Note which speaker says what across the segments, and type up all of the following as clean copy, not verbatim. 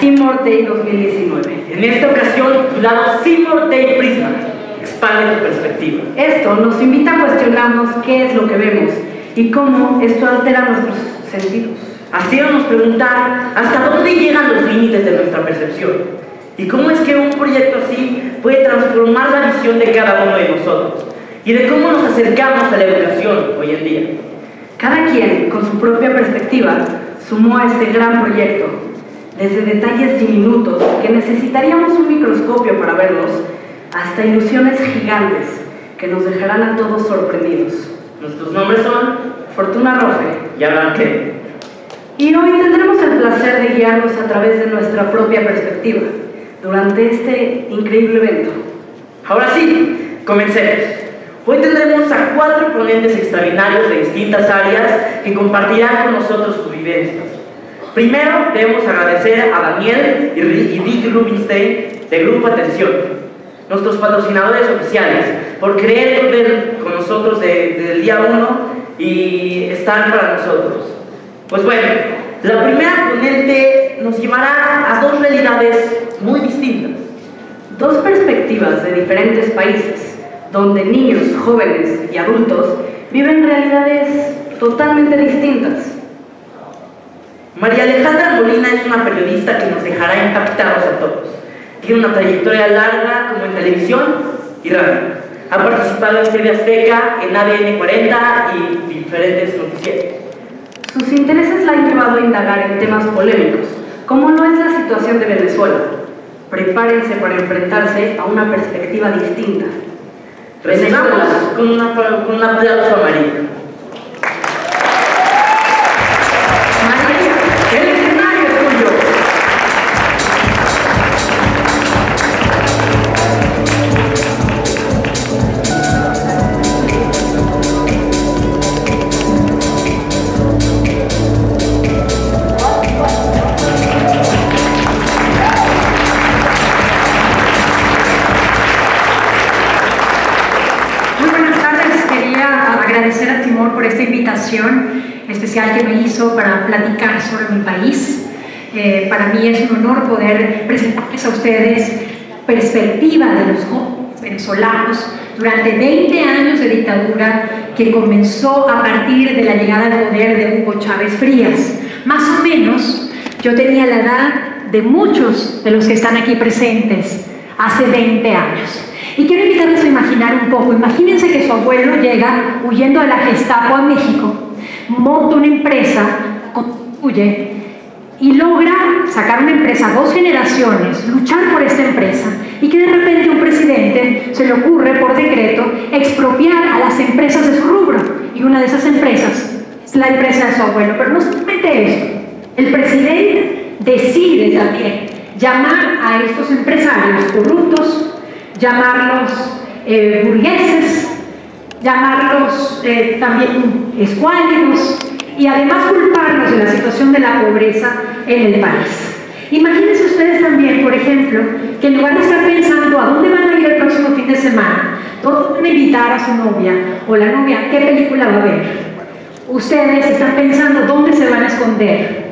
Speaker 1: Seymour Day 2019.
Speaker 2: En esta ocasión, titulado Seymour Day Prisma, expande tu perspectiva.
Speaker 1: Esto nos invita a cuestionarnos qué es lo que vemos y cómo esto altera nuestros sentidos.
Speaker 2: Haciéndonos preguntar hasta dónde llegan los límites de nuestra percepción y cómo es que un proyecto así puede transformar la visión de cada uno de nosotros y de cómo nos acercamos a la educación hoy en día.
Speaker 1: Cada quien, con su propia perspectiva, sumó a este gran proyecto, desde detalles diminutos que necesitaríamos un microscopio para verlos, hasta ilusiones gigantes que nos dejarán a todos sorprendidos.
Speaker 2: Nuestros nombres son
Speaker 1: Fortuna Rofe
Speaker 2: y Abraham Kennedy.
Speaker 1: Y hoy tendremos el placer de guiarlos a través de nuestra propia perspectiva durante este increíble evento.
Speaker 2: Ahora sí, comencemos. Hoy tendremos a 4 ponentes extraordinarios de distintas áreas que compartirán con nosotros sus vivencias. Primero, debemos agradecer a Daniel y Dick Rubinstein de Grupo Atención, nuestros patrocinadores oficiales, por creer con nosotros desde el día 1 y estar para nosotros. Pues bueno, la primera ponente nos llevará a 2 realidades muy distintas.
Speaker 1: 2 perspectivas de diferentes países, donde niños, jóvenes y adultos viven realidades totalmente distintas.
Speaker 2: María Alejandra Molina es una periodista que nos dejará impactados a todos. Tiene una trayectoria larga como en televisión y radio. Ha participado en TV Azteca, en ADN 40 y diferentes noticieros.
Speaker 1: Sus intereses la han llevado a indagar en temas polémicos, como lo es la situación de Venezuela. Prepárense para enfrentarse a una perspectiva distinta.
Speaker 2: Recibamos con un aplauso a María.
Speaker 1: María, el escenario es tuyo.
Speaker 3: Agradecer a Timor por esta invitación especial que me hizo para platicar sobre mi país. Para mí es un honor poder presentarles a ustedes perspectiva de los jóvenes venezolanos durante 20 años de dictadura que comenzó a partir de la llegada al poder de Hugo Chávez Frías. Más o menos, yo tenía la edad de muchos de los que están aquí presentes hace 20 años. Y quiero invitarles a imaginar un poco. Imagínense que su abuelo llega huyendo de la Gestapo a México, monta una empresa, contribuye y logra sacar una empresa 2 generaciones, luchar por esta empresa, y que de repente un presidente se le ocurre por decreto expropiar a las empresas de su rubro, y una de esas empresas es la empresa de su abuelo. Pero no solamente eso, el presidente decide también llamar a estos empresarios corruptos, llamarlos burgueses, llamarlos también escuálidos, y además culparlos de la situación de la pobreza en el país. Imagínense ustedes también, por ejemplo, que en lugar de estar pensando a dónde van a ir el próximo fin de semana, dónde van a invitar a su novia o la novia, qué película va a ver, ustedes están pensando dónde se van a esconder,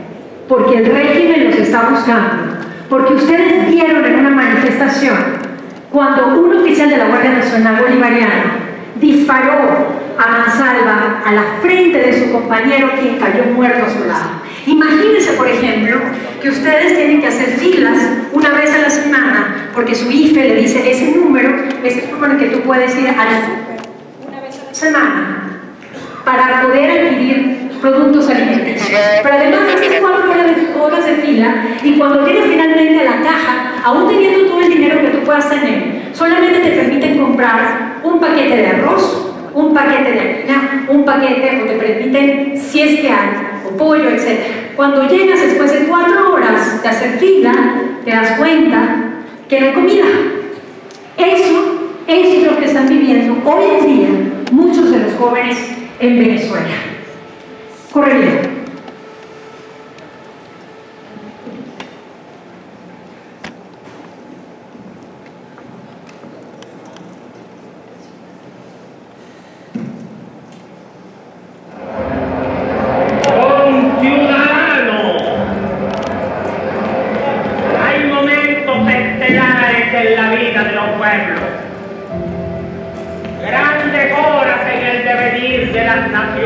Speaker 3: porque el régimen los está buscando, porque ustedes vieron en una manifestación cuando un oficial de la Guardia Nacional Bolivariana disparó a mansalva a la frente de su compañero, quien cayó muerto a su lado. Imagínense, por ejemplo, que ustedes tienen que hacer filas una vez a la semana porque su IFE le dice ese número es el número que tú puedes ir a la una vez a la semana para poder adquirir productos alimenticios. Pero además haces 4 horas de fila, y cuando llegas finalmente a la caja, aún teniendo todo el dinero que tú puedas tener, solamente te permiten comprar un paquete de arroz, un paquete de harina, un paquete, o te permiten, si es que hay, o pollo, etc. Cuando llegas después de 4 horas de hacer fila, te das cuenta que no hay comida. Eso es lo que están viviendo hoy en día muchos de los jóvenes en Venezuela. Corre bien.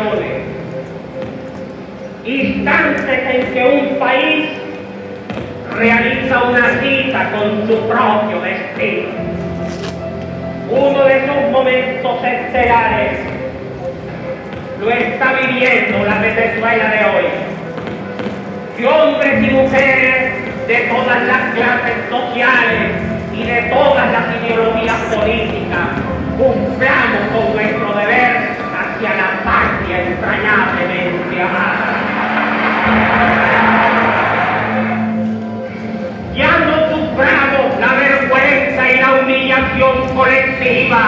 Speaker 4: naciones, instantes en que un país realiza una cita con su propio destino. Uno de sus momentos estelares lo está viviendo la Venezuela de hoy. Que hombres y mujeres de todas las clases sociales y de todas las ideologías políticas cumplamos con nuestro deber hacia la patria entrañablemente amada. Ya no suframos la vergüenza y la humillación colectiva.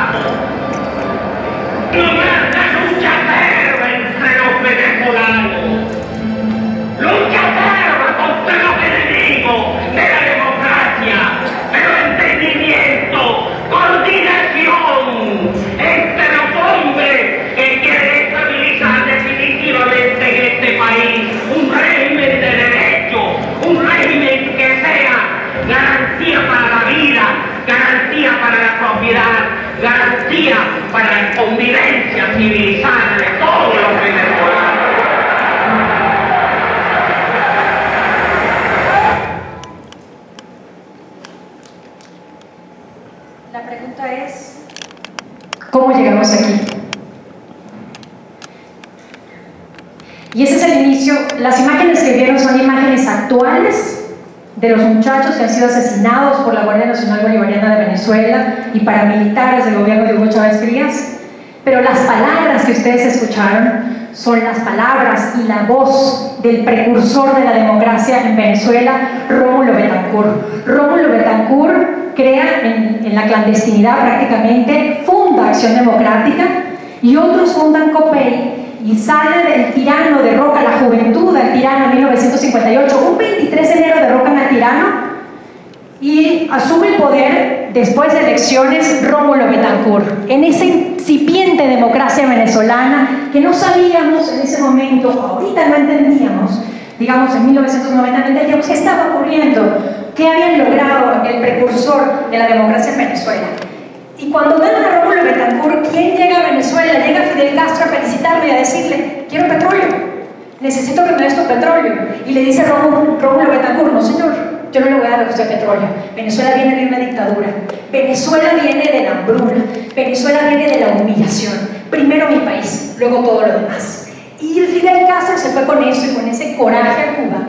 Speaker 4: No más la lucha ferva entre los venezolanos. Lucha ferva contra los enemigos de la democracia, pero entendimiento, coordinación entre los hombres que quieren estabilizar definitivamente en este país un régimen de derecho, un régimen que sea garantía para la vida, garantía para la propiedad, garantía para la convivencia civilizada de todos los venezolanos.
Speaker 3: La pregunta es, ¿cómo llegamos aquí? Y ese es el inicio. Las imágenes que vieron son imágenes actuales de los muchachos que han sido asesinados por la Guardia Nacional Bolivariana de Venezuela y paramilitares del gobierno de Hugo Chávez Frías, pero las palabras que ustedes escucharon son las palabras y la voz del precursor de la democracia en Venezuela, Rómulo Betancourt. Rómulo Betancourt crea en la clandestinidad prácticamente, funda Acción Democrática y otros fundan COPEI y sale del tirano, derroca la juventud del tirano en 1958. Un 23 de enero derrocan al tirano y asume el poder después de elecciones Rómulo Betancourt. En esa incipiente democracia venezolana que no sabíamos en ese momento, ahorita no entendíamos, digamos en 1990 no entendíamos qué estaba ocurriendo, qué habían logrado el precursor de la democracia en Venezuela. Y cuando gana a Rómulo Betancourt, ¿quién llega a Venezuela? Llega Fidel Castro a felicitarlo y a decirle, quiero petróleo, necesito que me des tu petróleo. Y le dice Rómulo Betancourt, no señor, yo no le voy a dar a usted petróleo. Venezuela viene de una dictadura, Venezuela viene de la hambruna, Venezuela viene de la humillación. Primero mi país, luego todo lo demás. Y Fidel Castro se fue con eso y con ese coraje a Cuba.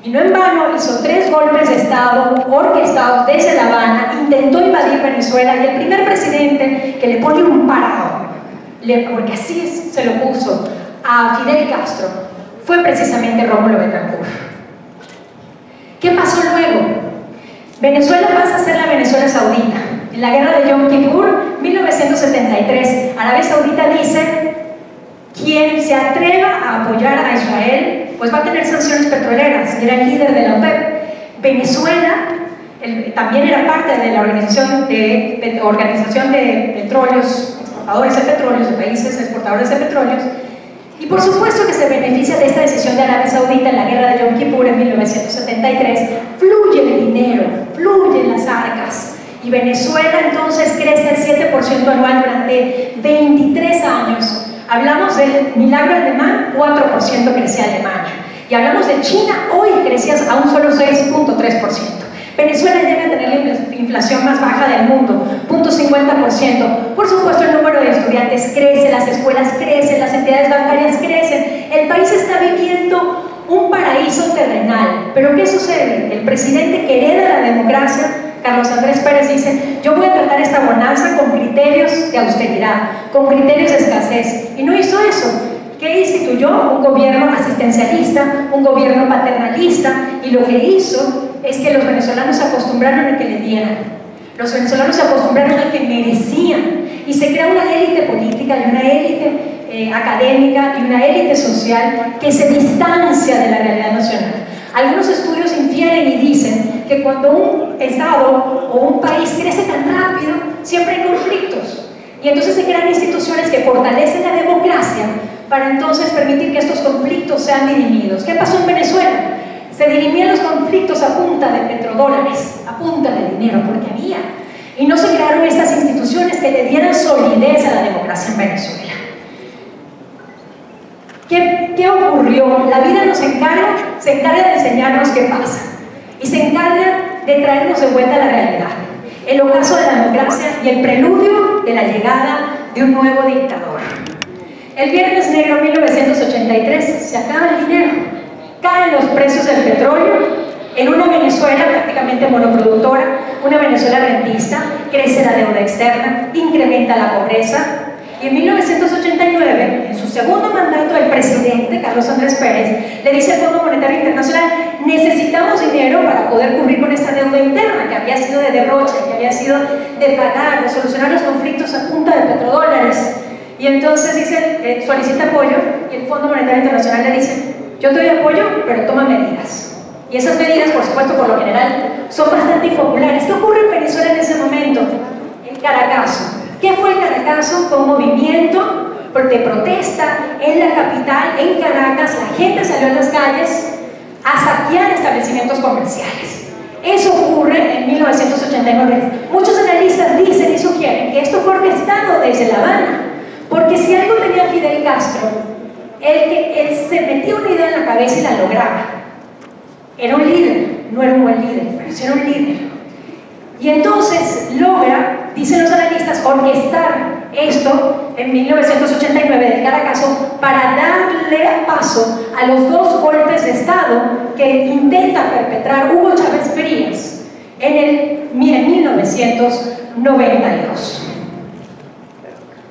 Speaker 3: Y no en vano hizo 3 golpes de Estado orquestados desde La Habana, intentó invadir Venezuela y el primer presidente que le pone un parado, porque así se lo puso a Fidel Castro, fue precisamente Rómulo Betancourt. ¿Qué pasó luego? Venezuela pasa a ser la Venezuela Saudita. En la guerra de Yom Kippur, 1973, Arabia Saudita dice: quien se atreva a apoyar a Israel, pues va a tener sanciones petroleras, y era el líder de la OPEP. Venezuela también era parte de la Organización de Petróleos, exportadores de petróleos, de países exportadores de petróleos, y por supuesto que se beneficia de esta decisión de Arabia Saudita en la guerra de Yom Kippur en 1973. Fluye el dinero, fluyen las arcas, y Venezuela entonces crece al 7% anual durante 23 años. Hablamos del milagro alemán, 4% crecía Alemania. Y hablamos de China, hoy crecía a un solo 6.3%. Venezuela llega a tener la inflación más baja del mundo, 0.50%. Por supuesto, el número de estudiantes crece, las escuelas crecen, las entidades bancarias crecen. El país está viviendo un paraíso terrenal. Pero ¿qué sucede? El presidente que hereda la democracia, Carlos Andrés Pérez, dice: yo voy a tratar esta bonanza con criterios de austeridad, con criterios de escasez. Y no hizo eso. ¿Qué instituyó? Un gobierno asistencialista, un gobierno paternalista, y lo que hizo es que los venezolanos se acostumbraron a que le dieran. Los venezolanos se acostumbraron a que merecían, y se crea una élite política y una élite académica y una élite social que se distancia de la realidad nacional. Algunos estudios infieren y dicen que cuando un estado o un país crece tan rápido, siempre hay conflictos, y entonces se crean instituciones que fortalecen la democracia para entonces permitir que estos conflictos sean dirimidos. ¿Qué pasó en Venezuela? Se dirimían los conflictos a punta de petrodólares, a punta de dinero, porque había. Y no se crearon estas instituciones que le dieran solidez a la democracia en Venezuela. ¿Qué ocurrió? La vida se encarga de enseñarnos qué pasa y se encarga de traernos de vuelta a la realidad. El ocaso de la democracia y el preludio de la llegada de un nuevo dictador. El Viernes Negro 1983 se acaba el dinero, caen los precios del petróleo en una Venezuela prácticamente monoproductora, una Venezuela rentista, crece la deuda externa, incrementa la pobreza. Y en 1989, en su segundo mandato, el presidente, Carlos Andrés Pérez, le dice al Fondo Monetario Internacional: necesitamos dinero para poder cubrir con esta deuda interna que había sido de derroche, que había sido de pagar, de solucionar los conflictos a punta de petrodólares. Y entonces dice, solicita apoyo, y el Fondo Monetario Internacional le dice: yo te doy apoyo, pero toma medidas. Y esas medidas, por supuesto, por lo general, son bastante impopulares. ¿Qué ocurre en Venezuela en ese momento? El Caracazo. ¿Qué fue el Caracazo? Fue un movimiento de protesta en la capital, en Caracas. La gente salió a las calles a saquear establecimientos comerciales. Eso ocurre en 1989. Muchos analistas dicen y sugieren que esto fue orquestado desde La Habana, porque si algo tenía Fidel Castro, él se metía una idea en la cabeza y la lograba. Era un líder, no era un buen líder, pero sí era un líder. Y entonces logra, dicen los analistas, orquestar esto en 1989 del Caracazo para darle paso a los dos golpes de Estado que intenta perpetrar Hugo Chávez Frías en 1992.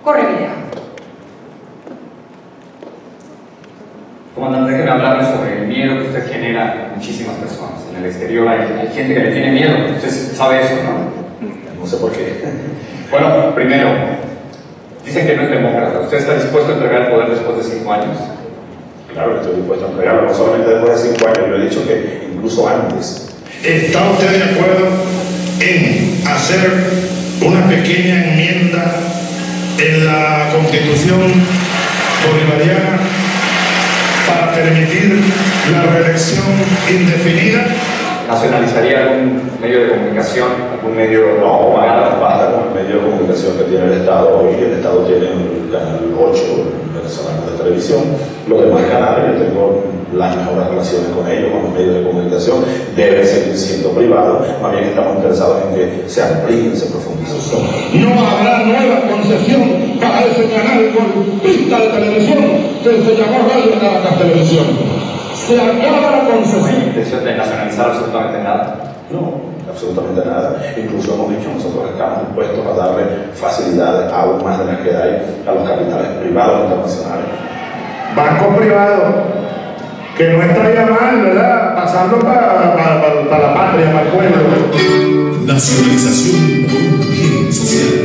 Speaker 3: Corre video.
Speaker 5: Comandante, déjeme hablarle sobre el miedo que usted genera a muchísimas personas. En el exterior hay gente que le tiene miedo. Usted sabe eso, ¿no?
Speaker 6: No sé por qué.
Speaker 5: Bueno, primero, dicen que no es demócrata. ¿Usted está dispuesto a entregar el poder después de 5 años?
Speaker 6: Claro que estoy dispuesto a entregarlo, no solamente después de 5 años, yo he dicho que incluso antes.
Speaker 7: ¿Está usted de acuerdo en hacer una pequeña enmienda en la Constitución bolivariana para permitir la reelección indefinida?
Speaker 5: ¿Nacionalizaría algún medio de comunicación? ¿Algún medio?
Speaker 6: No, basta con el medio de comunicación que tiene el Estado. Hoy el Estado tiene el canal 8 venezolano de televisión. Los demás canales, yo tengo las mejores relaciones con ellos, con los medios de comunicación, deben seguir siendo privados. Más bien estamos interesados en que se amplíen, se profundicen.
Speaker 7: No habrá nueva concesión para ese canal golpista de televisión que se llamó Radio Caracas Televisión. Se acaba la concesión.
Speaker 5: ¿Intención de nacionalizar absolutamente nada?
Speaker 6: No, absolutamente nada. Incluso hemos dicho, nosotros estamos dispuestos a darle facilidades aún más de las que hay a los capitales privados internacionales.
Speaker 7: Banco privado, que no estaría mal, ¿verdad? Pasando para la patria, para el pueblo.
Speaker 8: Nacionalización por un bien social.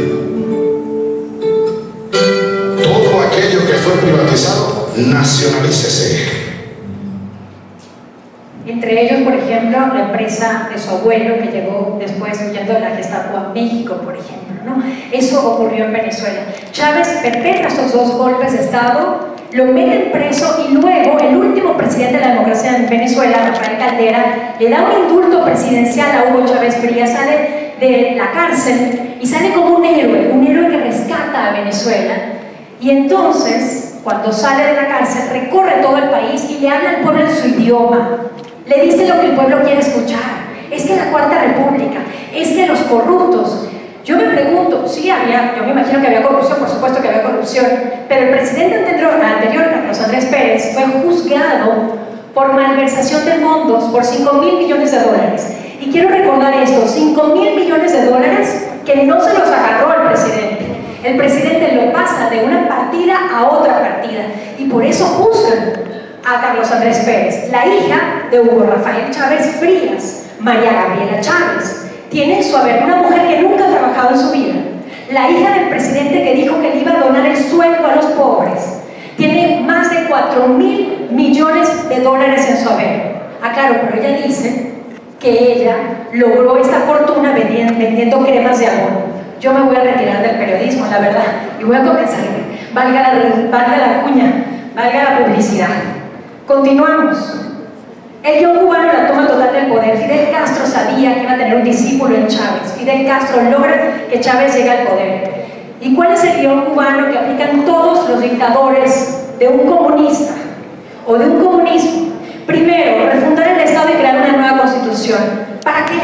Speaker 7: Todo aquello que fue privatizado, nacionalícese.
Speaker 3: Entre ellos, por ejemplo, la empresa de su abuelo que llegó después huyendo de la Gestapo a México, por ejemplo, ¿no? Eso ocurrió en Venezuela. Chávez perpetra estos dos golpes de Estado, lo meten preso y luego el último presidente de la democracia en Venezuela, Rafael Caldera, le da un indulto presidencial a Hugo Chávez Frías, sale de la cárcel y sale como un héroe que rescata a Venezuela. Y entonces, cuando sale de la cárcel, recorre todo el país y le habla al pueblo en su idioma. Le dice lo que el pueblo quiere escuchar. Es que la Cuarta República, es que los corruptos. Yo me pregunto, sí había, yo me imagino que había corrupción, por supuesto que había corrupción, pero el presidente anterior, Carlos Andrés Pérez, fue juzgado por malversación de fondos por $5.000 millones. Y quiero recordar esto, $5.000 millones que no se los agarró el presidente. El presidente lo pasa de una partida a otra partida y por eso juzgan a Carlos Andrés Pérez. La hija de Hugo Rafael Chávez Frías, María Gabriela Chávez, tiene en su haber una mujer que nunca ha trabajado en su vida. La hija del presidente que dijo que le iba a donar el sueldo a los pobres. Tiene más de $4.000 millones en su haber. Ah, claro, pero ella dice que ella logró esta fortuna vendiendo cremas de amor. Yo me voy a retirar del periodismo, la verdad, y voy a comenzar, valga la cuña, valga la publicidad. Continuamos. El guión cubano, la toma total del poder. Fidel Castro sabía que iba a tener un discípulo en Chávez. Fidel Castro logra que Chávez llegue al poder. ¿Y cuál es el guión cubano que aplican todos los dictadores de un comunista o de un comunismo. Primero, refundar el Estado y crear una nueva constitución. ¿Para qué?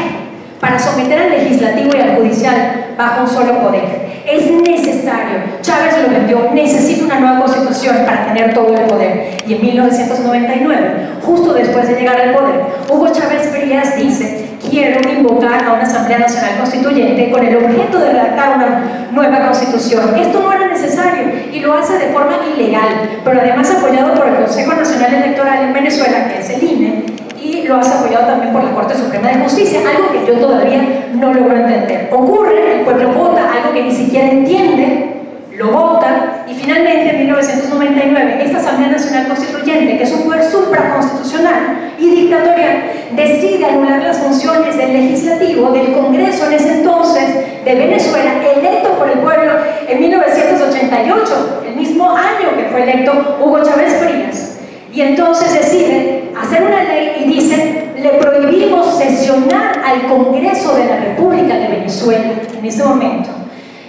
Speaker 3: Para someter al legislativo y al judicial bajo un solo poder. Es necesario, Chávez lo vendió, necesita una nueva constitución para tener todo el poder. Y en 1999, justo después de llegar al poder, Hugo Chávez Frías dice: quiero invocar a una Asamblea Nacional Constituyente con el objeto de redactar una nueva constitución. Esto no era necesario y lo hace de forma ilegal, pero además apoyado por el Consejo Nacional Electoral en Venezuela, que es el INE, y lo hace apoyado también por la Corte Suprema de Justicia, algo que yo todavía no logro entender. Ocurre, el pueblo vota algo que ni siquiera entiende, lo vota, y finalmente en 1999 esta Asamblea Nacional Constituyente, que es un poder supraconstitucional y dictatorial, decide anular las funciones del legislativo, del Congreso en ese entonces de Venezuela, electo por el pueblo en 1988, el mismo año que fue electo Hugo Chávez Frías. Y entonces decide hacer una ley y dice: le prohibimos sesionar al Congreso de la República de Venezuela. En ese momento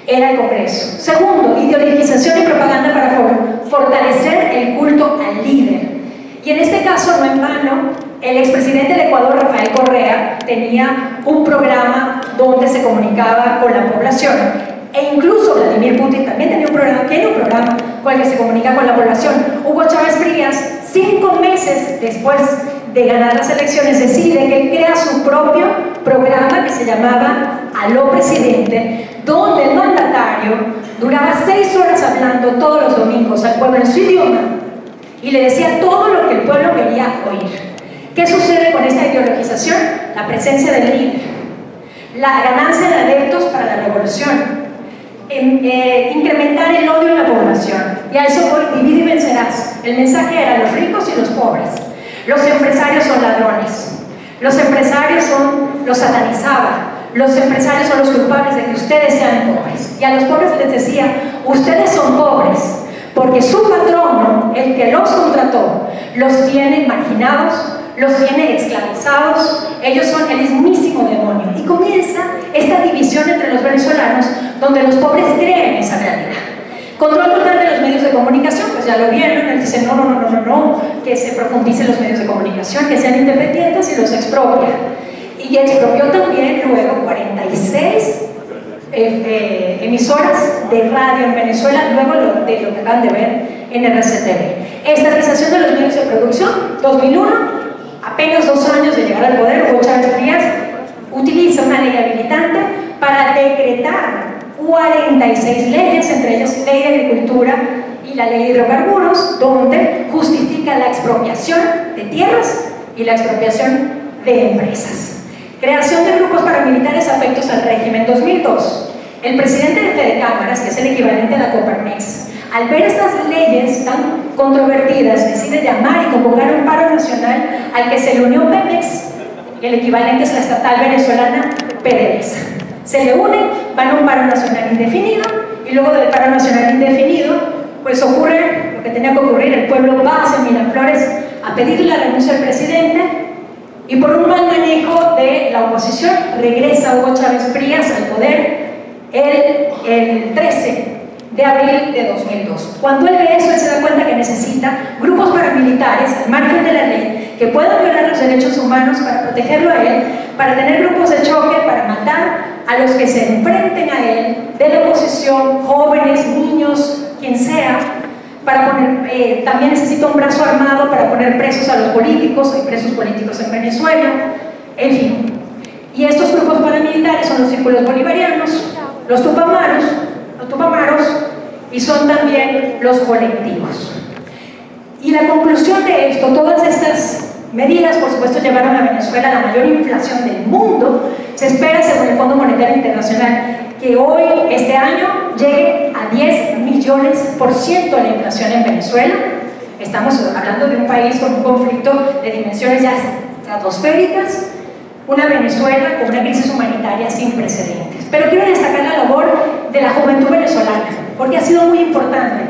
Speaker 3: era el Congreso. Segundo, ideologización y propaganda para fortalecer el culto al líder. Y en este caso, no en vano, el expresidente del Ecuador, Rafael Correa, tenía un programa donde se comunicaba con la población. E incluso Vladimir Putin también tiene un programa con el que se comunica con la población. Hugo Chávez Frías, 5 meses después de ganar las elecciones, decide que crea su propio programa que se llamaba Aló Presidente, donde el mandatario duraba 6 horas hablando todos los domingos al pueblo en su idioma y le decía todo lo que el pueblo quería oír. ¿Qué sucede con esta ideologización? La presencia del líder, la ganancia de adeptos para la revolución, incrementar el odio en la población. Y a eso voy: divide y vencerás. El mensaje era: los ricos y los pobres. Los empresarios son ladrones, los empresarios los satanizaba, los empresarios son los culpables de que ustedes sean pobres. Y a los pobres les decía: ustedes son pobres porque su patrono, el que los contrató, los tiene marginados, los tiene esclavizados, ellos son el mismísimo demonio. Y comienza esta división entre los venezolanos, donde los pobres creen esa realidad. Control total de los medios de comunicación, pues ya lo vieron. Él dice: no, que se profundicen los medios de comunicación, que sean independientes, y los expropia. Y expropió también luego 46 emisoras de radio en Venezuela, luego de lo que acaban de ver en RCTV. Estatización de los medios de producción, 2001, apenas 2 años de llegar al poder, Hugo Chávez Frías utiliza una ley habilitante para decretar 46 leyes, entre ellas ley de agricultura y la ley de hidrocarburos, donde justifica la expropiación de tierras y la expropiación de empresas. Creación de grupos paramilitares afectos al régimen. 2002, el presidente de Fedecámaras, que es el equivalente a la Coparmex, al ver estas leyes tan controvertidas, decide llamar y convocar un paro nacional al que se le unió Pemex, y el equivalente es la estatal venezolana PDVSA. Se le unen, van a un paro nacional indefinido, y luego del paro nacional indefinido, pues ocurre lo que tenía que ocurrir: el pueblo va hacia Miraflores a pedirle la renuncia al presidente, y por un mal manejo de la oposición regresa Hugo Chávez Frías al poder el 13 de abril de 2002. Cuando él ve eso, él se da cuenta que necesita grupos paramilitares al margen de la ley que puedan violar los derechos humanos para protegerlo a él, para tener grupos de choque, para matar a los que se enfrenten a él, de la oposición, jóvenes, niños, quien sea, para poner, también necesita un brazo armado para poner presos a los políticos. Hay presos políticos en Venezuela, en fin. Y estos grupos paramilitares son los círculos bolivarianos, los tupamaros, y son también los colectivos. Y la conclusión de esto: todas estas medidas, por supuesto, llevaron a Venezuela a la mayor inflación del mundo. Se espera, según el Fondo Monetario Internacional, que hoy, este año, llegue a 10 millones% la inflación en Venezuela. Estamos hablando de un país con un conflicto de dimensiones ya estratosféricas, una Venezuela con una crisis humanitaria sin precedentes. Pero quiero destacar la labor de la juventud venezolana, porque ha sido muy importante,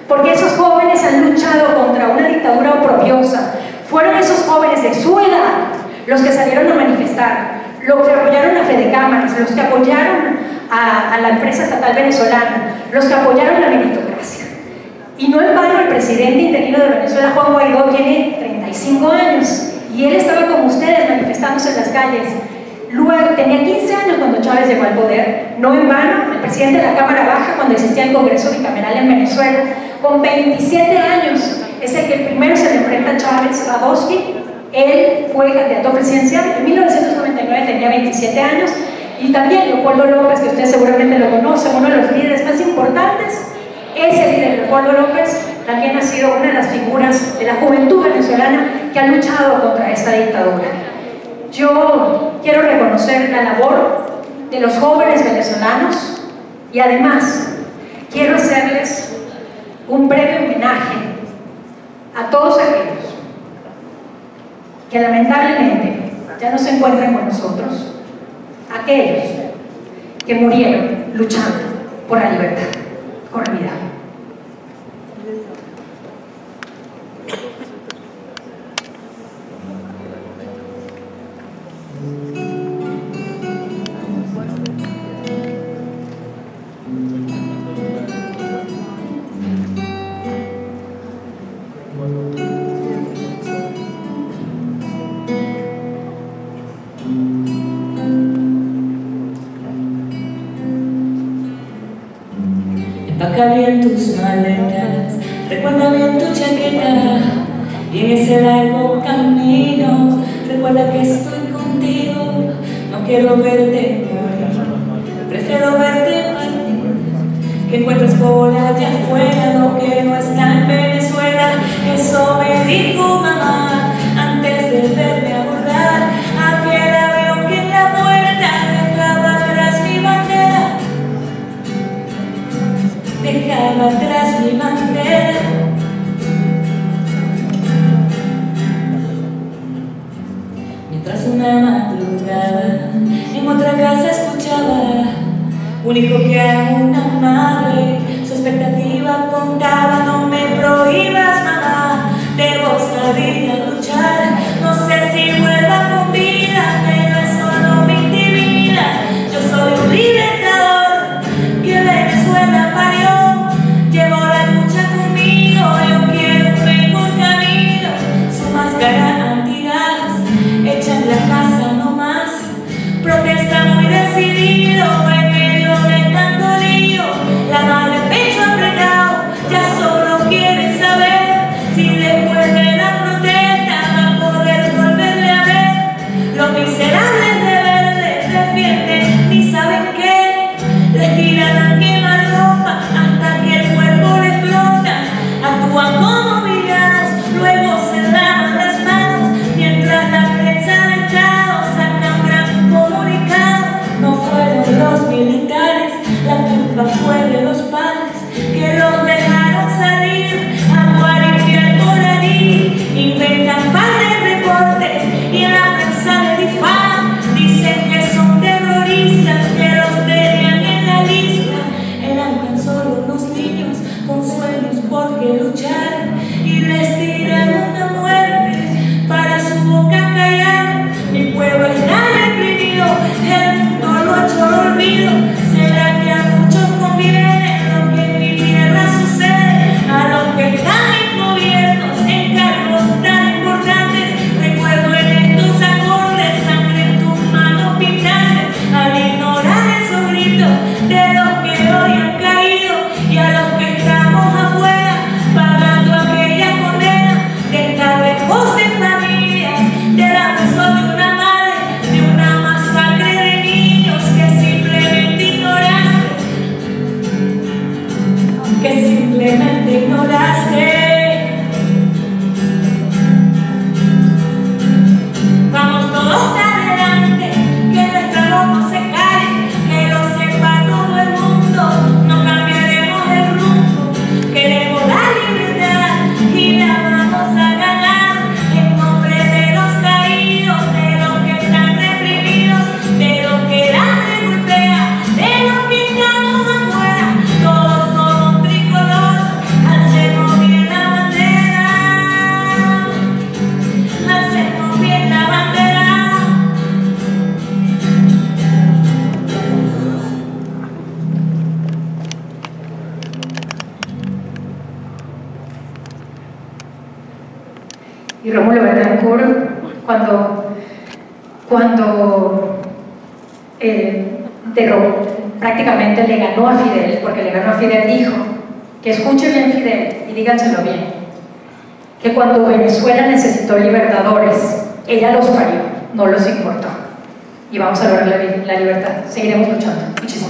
Speaker 3: porque esos jóvenes han luchado contra una dictadura opropiosa. Fueron esos jóvenes de su edad los que salieron a manifestar, los que apoyaron a Fedecámaras, los que apoyaron a la empresa estatal venezolana, los que apoyaron la meritocracia. Y no en vano el presidente interino de Venezuela, Juan Guaidó, tiene 35 años y él estaba como ustedes manifestándose en las calles. Luego tenía 15 años cuando Chávez llegó al poder. No en vano, el presidente de la Cámara Baja, cuando existía el Congreso bicameral en Venezuela, con 27 años, es el que primero se le enfrenta a Chávez, a Bosqui. Él fue candidato presidencial, en 1999 tenía 27 años, y también Leopoldo López, que usted seguramente lo conoce, uno de los líderes más importantes. Ese líder, Leopoldo López, también ha sido una de las figuras de la juventud venezolana que ha luchado contra esta dictadura. Yo quiero reconocer la labor de los jóvenes venezolanos y además quiero hacerles un breve homenaje a todos aquellos que lamentablemente ya no se encuentran con nosotros, aquellos que murieron luchando por la libertad. Con la vida.
Speaker 9: Empaca bien tus maletas, recuerda bien tu chaqueta, y en ese largo camino, recuerda que estoy contigo. No quiero verte morir, prefiero verte partir, que encuentres por allá afuera lo que no está en Venezuela. Eso me dijo mamá antes de verme abordar aquel avión que en la puerta dejaba atrás mi bandera. Dejaba atrás mi bandera. Mientras una madrugada en otra casa escuchaba un hijo que a una madre su expectativa contaba. No me prohíbas, mamá, debo salir a luchar. No sé si vuelva con vida, pero eso no me intimida. Yo soy un libertador que Venezuela parió. Llevo la lucha conmigo, yo quiero un mejor camino. Su máscara antigas, hecha en la casa nomás. Protesta muy decidido en medio de tanto lío. La mano en pecho apretado, ya solo quiere saber si después de la protesta va a poder volverle a ver. Los miserables de verde defienden ni saben qué. Les tiran a quemar ropa hasta que el cuerpo les explota. Actúan como villanos, luego se lavan las manos, mientras la prensa del Estado saca un gran comunicado. No fueron los militares, la culpa fue de los padres que los dejaron salir a guaripiar por allí. Inventan par de reportes y en la prensa les difaman. Dicen que son terroristas, que los tenían en la lista. Eran tan solo unos niños con sueños por qué luchar, y les tiraron la muerte para su boca callar. Mi pueblo está reprimido, el mundo lo ha hecho olvido. ¿Será que a muchos conviene
Speaker 3: y Rómulo Betancourt, cuando prácticamente le ganó a Fidel, porque le ganó a Fidel, dijo que escuche bien Fidel y díganselo bien, que cuando Venezuela necesitó libertadores, ella los parió, no los importó. Y vamos a lograr la libertad. Seguiremos luchando. Muchísimas gracias.